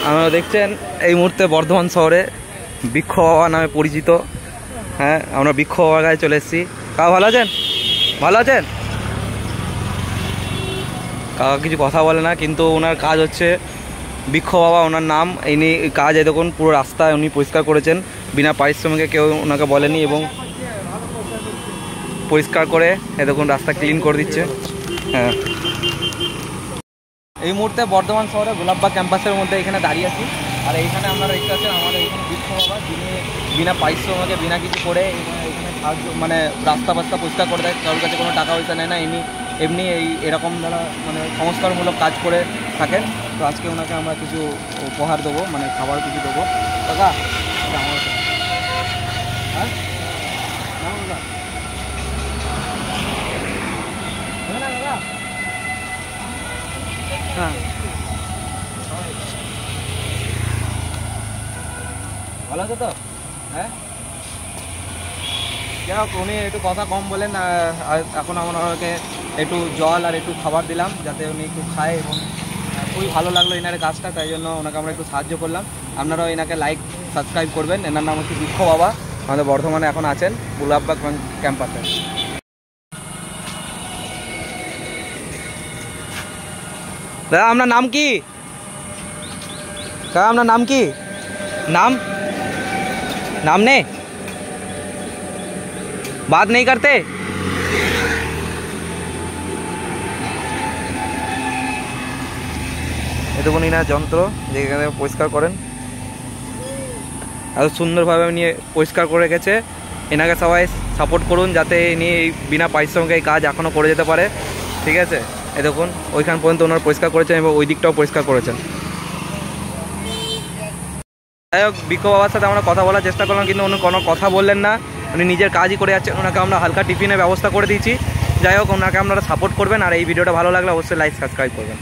আপনারা দেখছেন এই মুহূর্তে বর্ধমান শহরে বৃক্ষ বাবা নামে পরিচিত। হ্যাঁ, আমরা বৃক্ষ বাবার কাছে চলে এসেছি। কাকা ভালো আছেন? ভালো আছেন? কাকা কিছু কথা বলে না, কিন্তু ওনার কাজ হচ্ছে বৃক্ষ বাবা ওনার নাম। ইনি কাজ এই দেখুন পুরো রাস্তায় উনি পরিষ্কার করেছেন বিনা পারিশ্রমিকে, কেউ ওনাকে বলেনি, এবং পরিষ্কার করে এই দেখুন রাস্তা ক্লিন করে দিচ্ছে। হ্যাঁ, এই মুহূর্তে বর্ধমান শহরে গোলাপবাগ ক্যাম্পাসের মধ্যে এখানে দাঁড়িয়ে আছি। আর এইখানে আপনারা দেখতে পাচ্ছেন আমাদের এখানে বৃক্ষ বাবা, যিনি বিনা পারিশ্রমিকে বিনা কিছু করে এখানে সাহায্য মানে রাস্তা পরিষ্কার করে দেয়। কারোর কাছে কোনো টাকা পয়সা নেয় না, এমনি এরকম দ্বারা মানে সংস্কারমূলক কাজ করে থাকেন। তো আজকে ওনাকে আমরা কিছু উপহার দেবো, মানে খাবার কিছু দেবো। দাদা আমার হ্যাঁ দাদা হ্যাঁ ভালো আছে তো? হ্যাঁ, যাই হোক উনি একটু কথা কম বলেন। এখন আমরা ওনাকে একটু জল আর একটু খাবার দিলাম যাতে উনি একটু খায়, এবং খুবই ভালো লাগলো এনার কাজটা, তাই জন্য ওনাকে আমরা একটু সাহায্য করলাম। আপনারাও এনাকে লাইক সাবস্ক্রাইব করবেন। এনার নাম হচ্ছে বৃক্ষ বাবা, আমাদের বর্ধমানে এখন আছেন গোলাপবাগ ক্যাম্পাসে। দাদা আপনার নাম কি? দাদা আপনার নাম কি? नाम ने बात नहीं करते? এতক্ষণ না যন্ত্র যেখানে পরিষ্কার করেন, এত সুন্দরভাবে নিয়ে পরিষ্কার করে রেখেছে। এনাকে সবাই সাপোর্ট করুন যাতে ইনি বিনা পারিশ্রমিকে এই কাজ এখনও করে যেতে পারে। ঠিক আছে, এই দেখুন ওইখান পর্যন্ত ওনারা পরিষ্কার করেছেন এবং ওই দিকটাও পরিষ্কার করেছেন। যাই হোক বৃক্ষ বাবার সাথে আমরা কথা বলার চেষ্টা করলাম, কিন্তু উনি কোনো কথা বললেন না। উনি নিজের কাজই করে যাচ্ছেন। ওনাকে আমরা হালকা টিফিনের ব্যবস্থা করে দিয়েছি। যাই হোক ওনাকে আপনারা সাপোর্ট করবেন, আর এই ভিডিওটা ভালো লাগলে অবশ্যই লাইক সাবস্ক্রাইব করবেন।